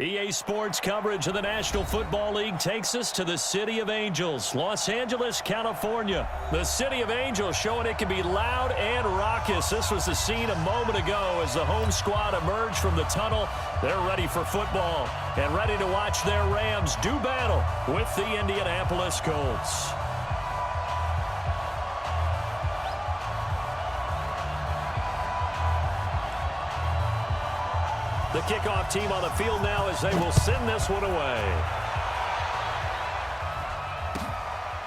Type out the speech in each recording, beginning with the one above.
EA Sports coverage of the National Football League takes us to the City of Angels, Los Angeles, California. The City of Angels showing it can be loud and raucous. This was the scene a moment ago as the home squad emerged from the tunnel. They're ready for football and ready to watch their Rams do battle with the Indianapolis Colts. The kickoff team on the field now as they will send this one away.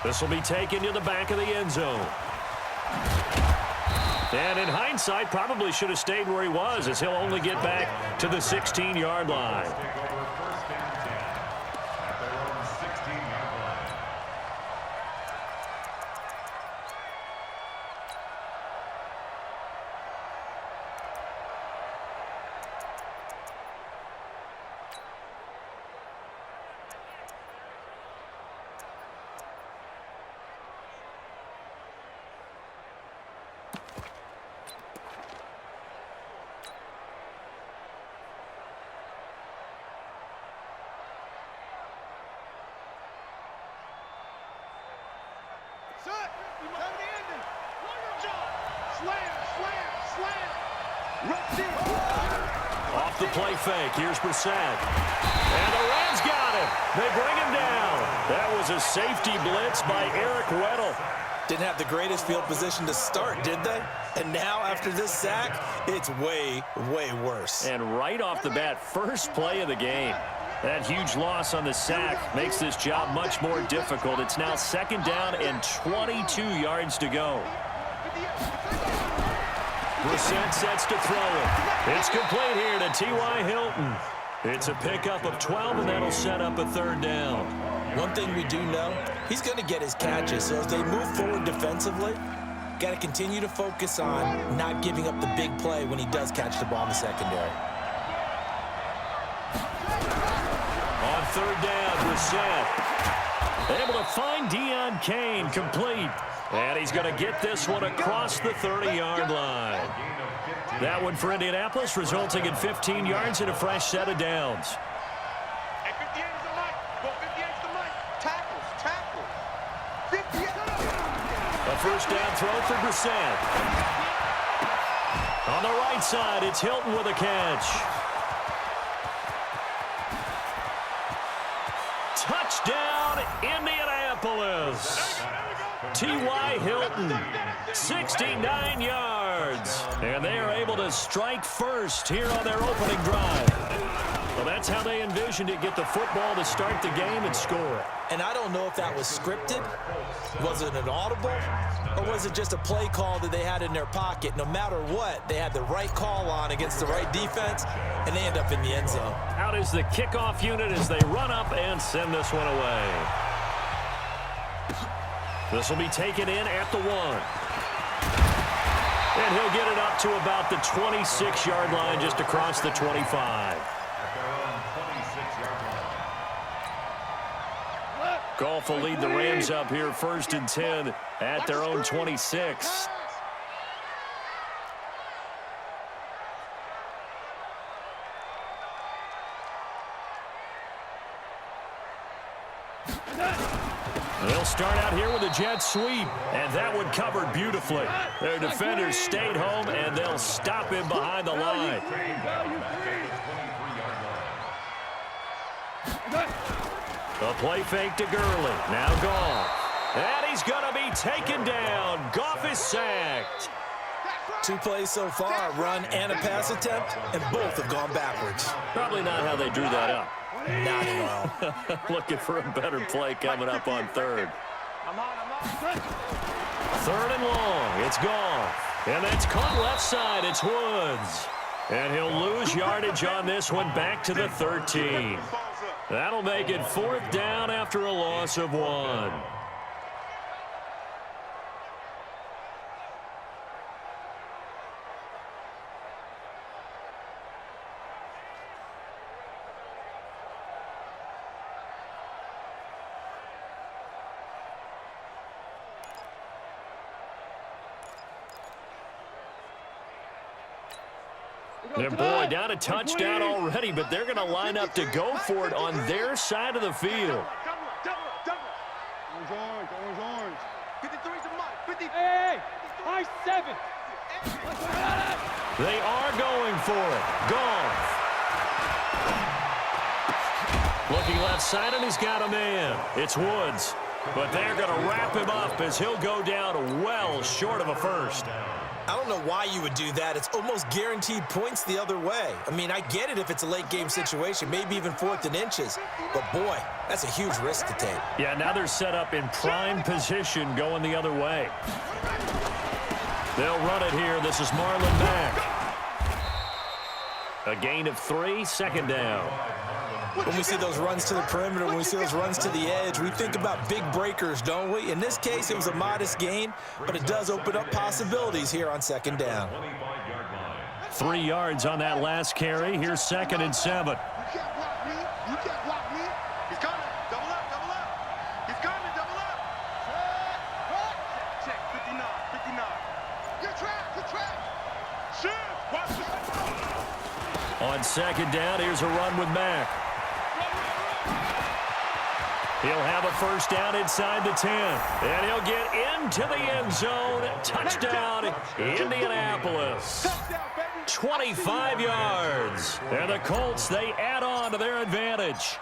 This will be taken to the back of the end zone. And in hindsight, probably should have stayed where he was as he'll only get back to the 16-yard line. Off the play fake, here's Brissett. And the Rams got him. They bring him down. That was a safety blitz by Eric Weddle. Didn't have the greatest field position to start, did they? And now, after this sack, it's way, way worse. And right off the bat, first play of the game. That huge loss on the sack makes this job much more difficult. It's now second down and 22 yards to go. Brissett sets to throw it. It's complete here to T.Y. Hilton. It's a pickup of 12, and that'll set up a third down. One thing we do know, he's going to get his catches. So as they move forward defensively, got to continue to focus on not giving up the big play when he does catch the ball in the secondary. On third down, Brissett able to find Deion Kane, complete. And he's going to get this one across the 30-yard line. That one for Indianapolis, resulting in 15 yards and a fresh set of downs. A first down throw for Brissett. On the right side, it's Hilton with a catch. Touchdown, Indianapolis. T.Y. Hilton, 69 yards. And they are able to strike first here on their opening drive. Well, that's how they envisioned it, get the football to start the game and score. And I don't know if that was scripted. Was it an audible? Or was it just a play call that they had in their pocket? No matter what, they had the right call on against the right defense, and they end up in the end zone. Out is the kickoff unit as they run up and send this one away. This will be taken in at the 1. And he'll get it up to about the 26-yard line, just across the 25. Goff will lead the Rams up here first and 10 at their own 26. They'll start out here with a jet sweep, and that one covered beautifully. Their defenders stayed home, and they'll stop him behind the line. A play fake to Gurley. Now Goff. And he's going to be taken down. Goff is sacked. 2 plays so far, a run and a pass attempt, and both have gone backwards. Probably not how they drew that up. Not at all. Looking for a better play coming up on third. Third and long. It's Goff. And that's caught left side. It's Woods. And he'll lose yardage on this one back to the 13. That'll make it fourth down after a loss of 1. And boy, down a touchdown already, but they're going to line up to go for it on their side of the field. Orange. 53's a mark. 50. Hey, high 7. They are going for it. Goff. Looking left side, and he's got a man. It's Woods. But they're going to wrap him up as he'll go down well short of a first. I don't know why you would do that. It's almost guaranteed points the other way. I mean, I get it if it's a late-game situation, maybe even 4th and inches. But, boy, that's a huge risk to take. Yeah, now they're set up in prime position going the other way. They'll run it here. This is Marlon Mack. A gain of 3, second down. When we see those runs to the perimeter, when we see those runs to the edge, we think about big breakers, don't we? In this case, it was a modest gain, but it does open up possibilities here on second down. 3 yards on that last carry. Here's 2nd and 7. You can't block me. You can't block me. He's coming. Double up. He's coming. Double up. Check. 59. Good track. Shit. Watch this. On second down, here's a run with Mack. He'll have a first down inside the 10. And he'll get into the end zone. Touchdown, Indianapolis. 25 yards. And the Colts, they add on to their advantage.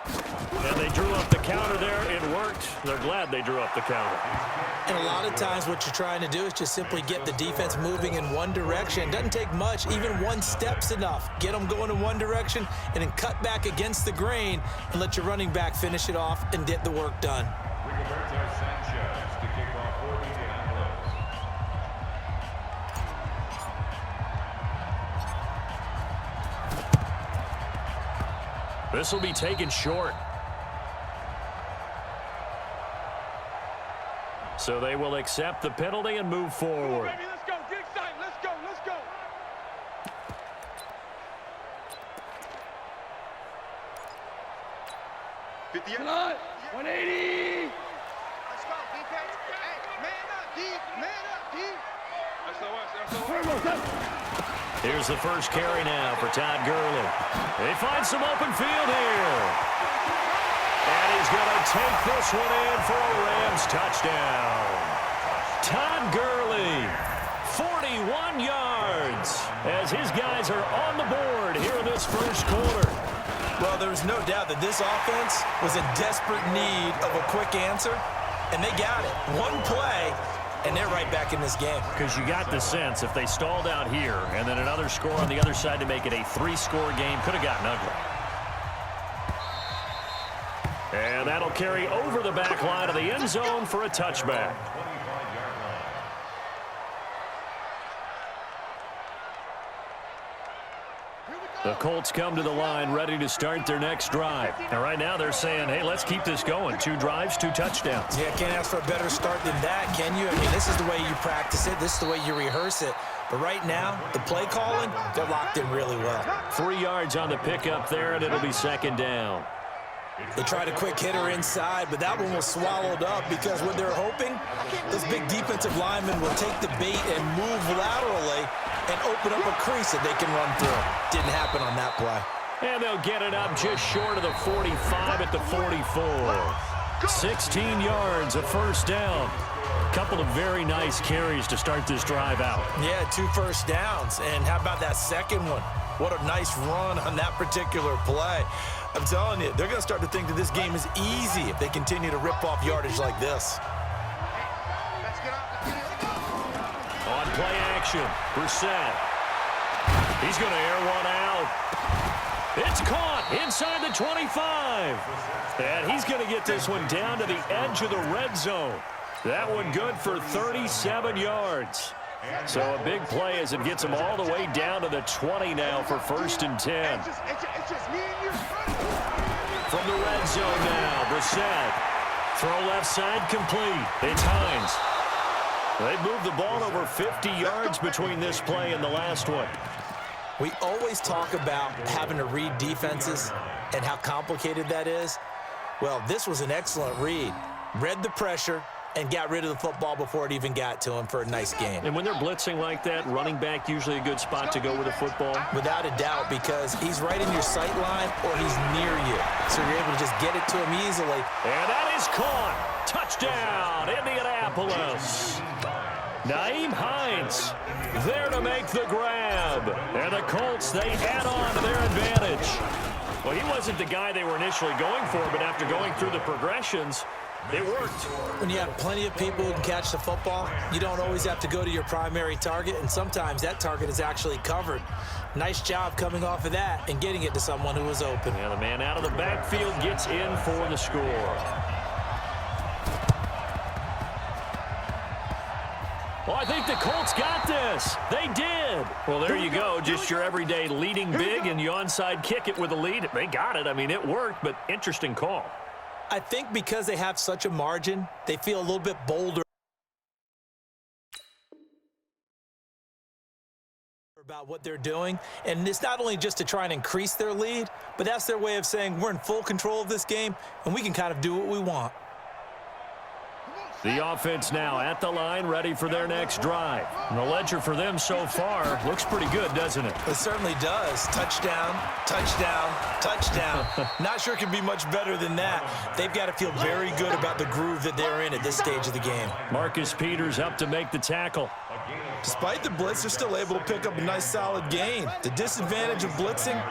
And they drew up the counter there. It worked. They're glad they drew up the counter. And a lot of times what you're trying to do is just simply get the defense moving in one direction. It doesn't take much. Even one step's enough. Get them going in one direction and then cut back against the grain and let your running back finish it off and get the work done. This will be taken short. So they will accept the penalty and move forward. Baby, let's go. Get excited. Let's go. 50. 180. Let's go, defense. Hey, man up, D. Here's the first carry now for Todd Gurley. They find some open field here. And he's going to take this one in for a Rams touchdown. Todd Gurley, 41 yards, as his guys are on the board here in this first quarter. Well, there's no doubt that this offense was in desperate need of a quick answer, and they got it. One play, and they're right back in this game. Because you got the sense if they stalled out here and then another score on the other side to make it a 3-score game, could have gotten ugly. And that'll carry over the back line of the end zone for a touchback. The Colts come to the line ready to start their next drive. And right now they're saying, hey, let's keep this going. 2 drives, 2 touchdowns. Yeah, can't ask for a better start than that, can you? I mean, this is the way you practice it. This is the way you rehearse it. But right now, the play calling, they're locked in really well. 3 yards on the pickup there, and it'll be second down. They tried a quick hitter inside, but that one was swallowed up because what they're hoping, those big defensive linemen will take the bait and move laterally and open up a crease that they can run through. Didn't happen on that play. And they'll get it up just short of the 45 at the 44. 16 yards, a first down. A couple of very nice carries to start this drive out. Yeah, 2 first downs. And how about that second one? What a nice run on that particular play. I'm telling you, they're going to start to think that this game is easy if they continue to rip off yardage like this. On play action, Brissett. He's going to air one out. It's caught inside the 25. And he's going to get this one down to the edge of the red zone. That one good for 37 yards. So a big play as it gets him all the way down to the 20 now for 1st and 10. From the red zone now, Brissett. Throw left side complete. It's Hines. They moved the ball over 50 yards between this play and the last one. We always talk about having to read defenses and how complicated that is. Well, this was an excellent read. Read the pressure, and got rid of the football before it even got to him for a nice gain. And when they're blitzing like that, running back usually a good spot to go with the football? Without a doubt, because he's right in your sight line or he's near you. So you're able to just get it to him easily. And that is caught. Touchdown, Indianapolis. Nyheim Hines there to make the grab. And the Colts, they add on to their advantage. Well, he wasn't the guy they were initially going for, but after going through the progressions, it worked. When you have plenty of people who can catch the football, you don't always have to go to your primary target, and sometimes that target is actually covered. Nice job coming off of that and getting it to someone who was open. And the man out of the backfield gets in for the score. Well, I think the Colts got this. They did. Well, there you go. Just your everyday leading big, and you onside kick it with a lead. They got it. I mean, it worked, but interesting call. I think because they have such a margin, they feel a little bit bolder about what they're doing. And it's not only just to try and increase their lead, but that's their way of saying we're in full control of this game, and we can kind of do what we want. The offense now at the line, ready for their next drive. And the ledger for them so far looks pretty good, doesn't it? It certainly does. Touchdown, touchdown, touchdown. Not sure it can be much better than that. They've got to feel very good about the groove that they're in at this stage of the game. Marcus Peters up to make the tackle. Despite the blitz, they're still able to pick up a nice solid gain. The disadvantage of blitzing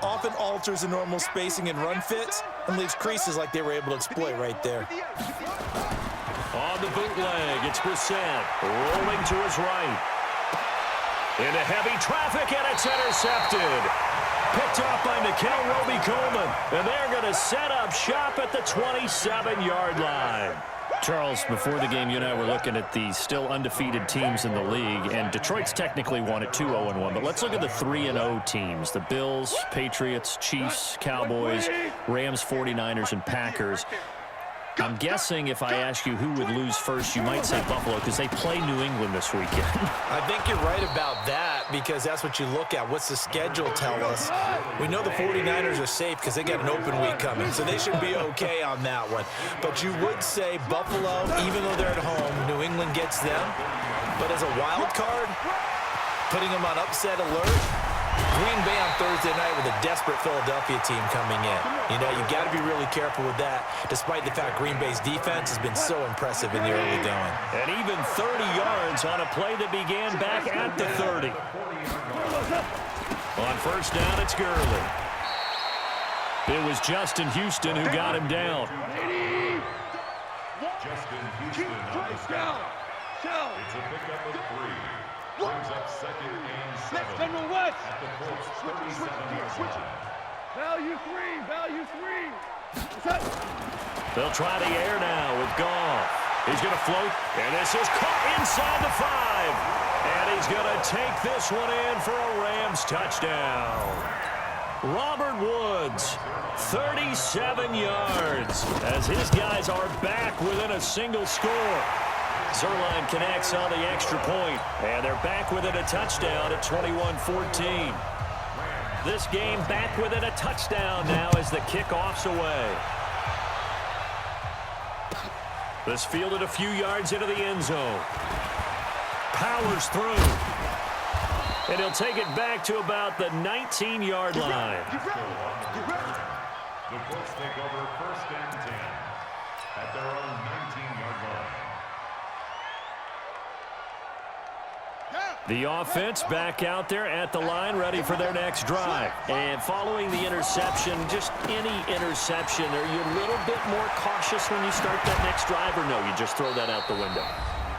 often alters the normal spacing and run fits and leaves creases like they were able to exploit right there. On the bootleg, it's Brissett rolling to his right. Into heavy traffic, and it's intercepted. Picked off by Nikel Roby-Coleman, and they're going to set up shop at the 27-yard line. Charles, before the game, you and I were looking at the still undefeated teams in the league, and Detroit's technically won at 2-0-1, but let's look at the 3-0 teams. The Bills, Patriots, Chiefs, Cowboys, Rams, 49ers, and Packers. I'm guessing if I ask you who would lose first, you might say Buffalo because they play New England this weekend. I think you're right about that because that's what you look at. What's the schedule tell us? We know the 49ers are safe because they got an open week coming, so they should be okay on that one. But you would say Buffalo, even though they're at home, New England gets them. But as a wild card, putting them on upset alert, Green Bay on Thursday night with a desperate Philadelphia team coming in. You know, you've got to be really careful with that, despite the fact Green Bay's defense has been so impressive in the early going. And even 30 yards on a play that began back at the 30. On first down, it's Gurley. It was Justin Houston who got him down. Justin Houston on the snap. It's a pickup of 3. Brings up second and 7 at the Colts 37-yard line. Value 3. They'll try the air now with Goff. He's going to float, and this is caught inside the 5. And he's going to take this one in for a Rams touchdown. Robert Woods, 37 yards, as his guys are back within a single score. Zerline connects on the extra point, and they're back within a touchdown at 21-14. This game back within a touchdown now as the kickoff's away. This fielded a few yards into the end zone. Powers through. And he'll take it back to about the 19-yard line. The Colts take over first and 10 at their own 19-yard line. The offense back out there at the line, ready for their next drive. And following the interception, just any interception, are you a little bit more cautious when you start that next drive, or no, you just throw that out the window?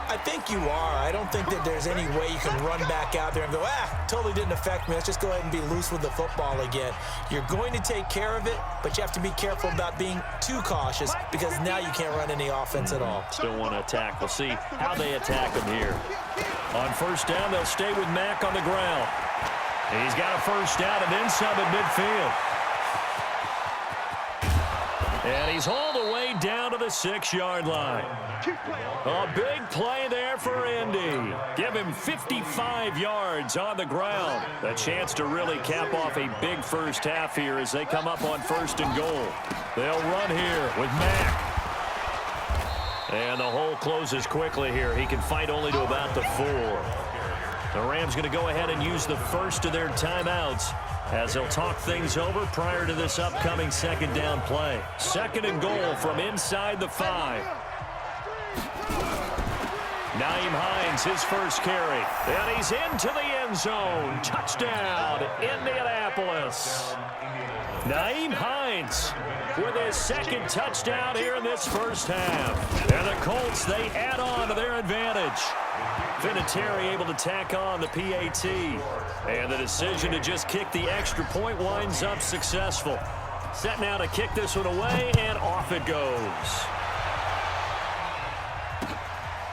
I think you are. I don't think that there's any way you can run back out there and go, totally didn't affect me. Let's just go ahead and be loose with the football again. You're going to take care of it, but you have to be careful about being too cautious because now you can't run any offense at all. Still want to attack. We'll see how they attack him here. On first down, they'll stay with Mack on the ground. He's got a first down and then some at midfield. And he's all the way down to the 6-yard line. A big play there for Indy. Give him 55 yards on the ground. A chance to really cap off a big first half here as they come up on first and goal. They'll run here with Mack. And the hole closes quickly here. He can fight only to about the 4. The Rams going to go ahead and use the first of their timeouts as they'll talk things over prior to this upcoming second down play. 2nd and goal from inside the 5. Nyheim Hines, his first carry. And he's into the end zone. Touchdown, Indianapolis. Nyheim Hines with his 2nd touchdown here in this first half. And the Colts, they add on to their advantage. Vinatieri able to tack on the PAT. And the decision to just kick the extra point winds up successful. Set now to kick this one away, and off it goes.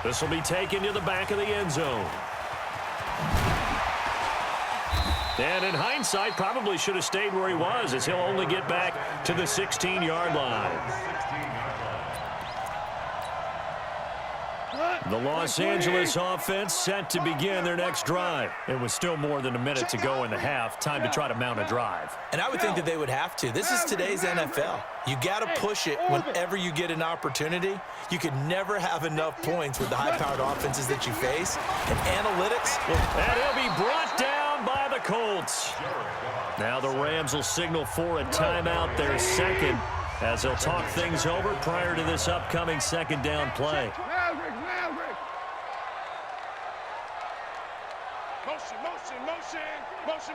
This will be taken to the back of the end zone. And in hindsight, probably should have stayed where he was, as he'll only get back to the 16-yard line. The Los Angeles offense set to begin their next drive. It was still more than a minute to go in the half. Time to try to mount a drive. And I would think that they would have to. This is today's NFL. You got to push it whenever you get an opportunity. You can never have enough points with the high-powered offenses that you face. And analytics and he'll be brought down by the Colts. Now the Rams will signal for a timeout, their 2nd, as they'll talk things over prior to this upcoming second down play.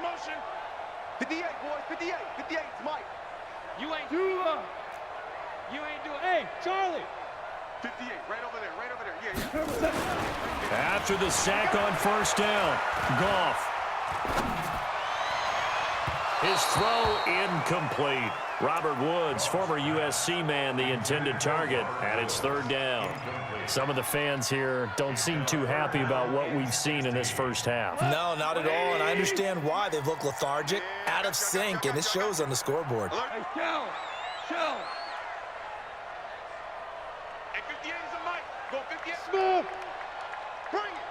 Motion. 58, boys, 58. 58, it's Mike. You ain't doing. Hey, Charlie. 58, right over there. Yeah. After the sack on first down, Goff. His throw incomplete. Robert Woods, former USC man, the intended target, and it's 3rd down. Some of the fans here don't seem too happy about what we've seen in this first half. No, not at all, and I understand why. They've looked lethargic, out of sync, and it shows on the scoreboard. Hey, show. Hey, 58 is a Mike. Go 58. Smooth. Bring it.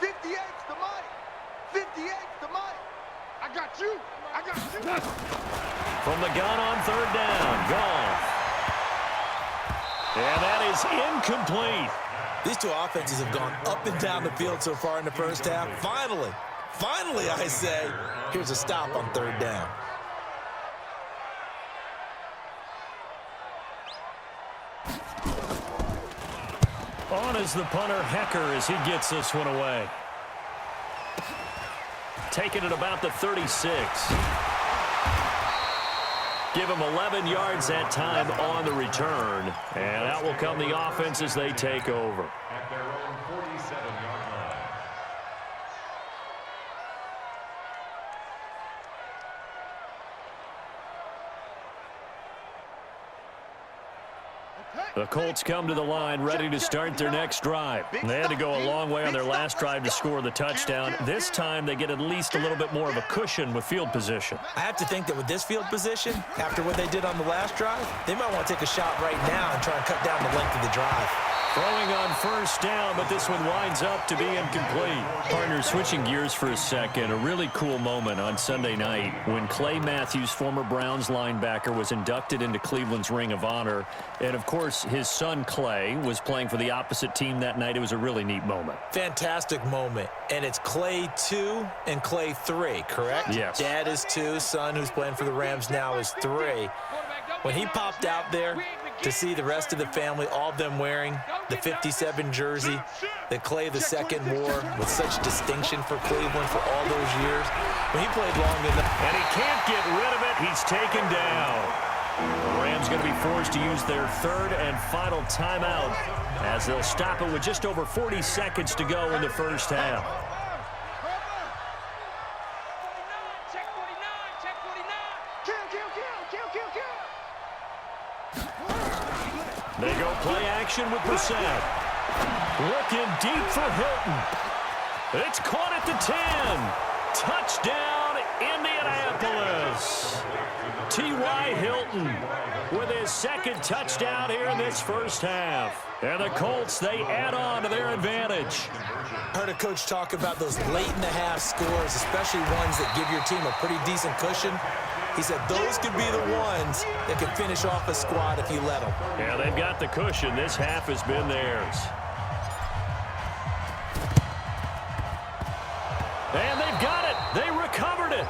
58's the Mike. 58's the Mike. I got you. From the gun on 3rd down, Goff. And that is incomplete. These two offenses have gone up and down the field so far in the first half. Finally, I say, here's a stop on 3rd down. On is the punter, Hecker, as he gets this one away. Taking it about the 36. Give him 11 yards that time on the return. And out will come the offense as they take over. At their own 47-yard line. The Colts come to the line ready to start their next drive. They had to go a long way on their last drive to score the touchdown. This time they get at least a little bit more of a cushion with field position. I have to think that with this field position, after what they did on the last drive, they might want to take a shot right now and try and cut down the length of the drive. Throwing on first down, but this one winds up to be incomplete. Partners, switching gears for a second, a really cool moment on Sunday night when Clay Matthews, former Browns linebacker, was inducted into Cleveland's Ring of Honor. And, of course, his son Clay was playing for the opposite team that night. It was a really neat moment. Fantastic moment. And it's Clay 2 and Clay 3, correct? Yes. Dad is 2, son who's playing for the Rams now is 3. When he popped out there to see the rest of the family, all of them wearing the 57 jersey that Clay II wore with such distinction for Cleveland for all those years, when he played long enough. And he can't get rid of it. He's taken down. The Rams going to be forced to use their 3rd and final timeout as they'll stop it with just over 40 seconds to go in the first half. They go play action with Brissett. Looking deep for Hilton. It's caught at the 10. Touchdown, Indianapolis. T.Y. Hilton with his 2nd touchdown here in this first half. And the Colts, they add on to their advantage. I heard a coach talk about those late-in-the-half scores, especially ones that give your team a pretty decent cushion. He said those could be the ones that could finish off a squad if you let them. Yeah, they've got the cushion. This half has been theirs. And they've got it. They recovered it.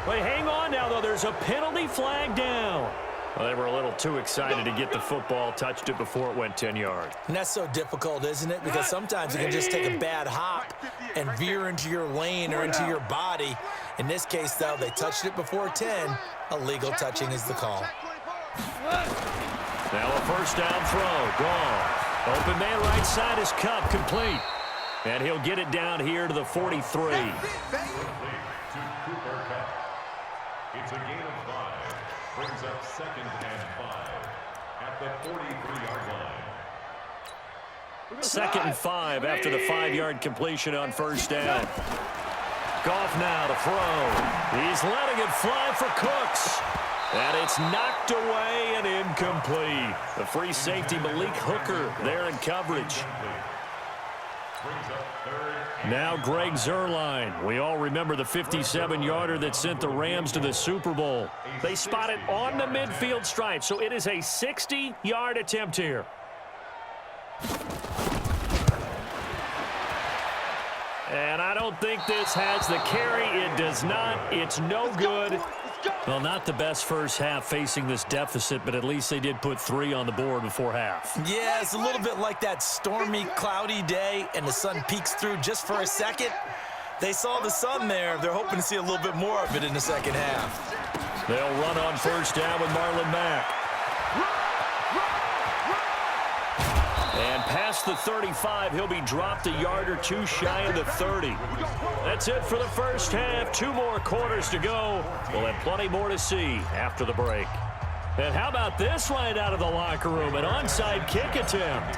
Wait, hang on now, though. There's a penalty flag down. Well, they were a little too excited to get the football, touched it before it went 10 yards. And that's so difficult, isn't it? Because sometimes you can just take a bad hop and veer into your lane or into your body. In this case, though, they touched it before 10. Illegal touching is the call. Now a first down throw. Gone. Open man right side is Cup, complete. And he'll get it down here to the 43. It's a gain of 5. Brings up 2nd and 5 at the 43-yard line. 2nd and 5 after the 5-yard completion on first down. Goff now to throw. He's letting it fly for Cooks. And it's knocked away and incomplete. The free safety Malik Hooker there in coverage. Now Greg Zuerlein. We all remember the 57-yarder that sent the Rams to the Super Bowl. They spot it on the midfield stripe, so it is a 60-yard attempt here. And I don't think this has the carry. It does not. It's no good. Well, not the best first half facing this deficit, but at least they did put 3 on the board before half. Yeah, it's a little bit like that stormy, cloudy day, and the sun peeks through just for a second. They saw the sun there. They're hoping to see a little bit more of it in the second half. They'll run on first down with Marlon Mack. And past the 35, he'll be dropped a yard or 2 shy of the 30. That's it for the first half. 2 more quarters to go. We'll have plenty more to see after the break. And how about this right out of the locker room? An onside kick attempt.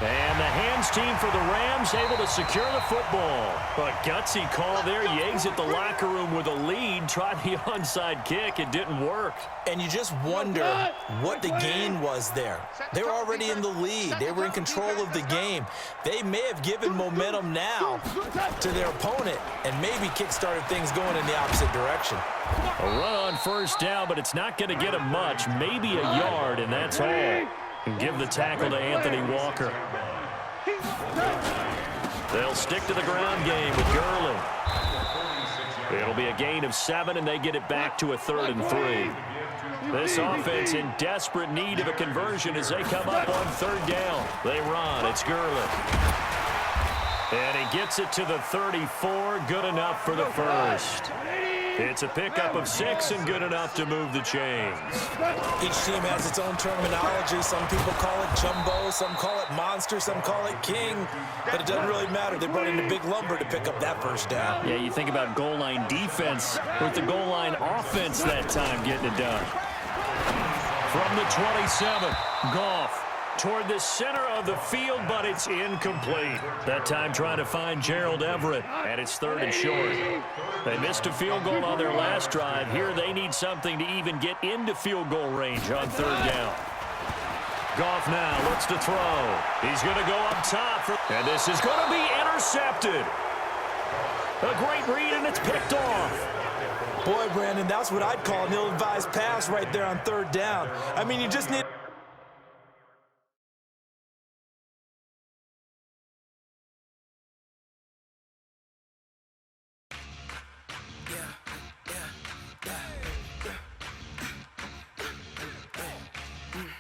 And the hands team for the Rams able to secure the football. But gutsy call there. You exit the locker room with a lead. Tried the onside kick. It didn't work. And you just wonder what the gain was there. They were already in the lead. They were in control of the game. They may have given momentum now to their opponent and maybe kick-started things going in the opposite direction. A run on first down, but it's not going to get him much. Maybe a yard, and that's all. And give the tackle to Anthony Walker. They'll stick to the ground game with Gurley. It'll be a gain of 7, and they get it back to a 3rd and 3. This offense in desperate need of a conversion as they come up on 3rd down. They run. It's Gurley. And he gets it to the 34. Good enough for the first. It's a pickup of 6 and good enough to move the chains. Each team has its own terminology. Some people call it jumbo, some call it monster, some call it king. But it doesn't really matter. They brought in a big lumber to pick up that first down. Yeah, you think about goal line defense with the goal line offense that time getting it done. From the 27, Goff toward the center of the field, but it's incomplete. That time trying to find Gerald Everett, and it's 3rd and short. They missed a field goal on their last drive. Here they need something to even get into field goal range on 3rd down. Goff now looks to throw. He's going to go up top, and this is going to be intercepted. A great read, and it's picked off. Boy, Brandon, that's what I'd call an ill-advised pass right there on 3rd down. I mean, you just need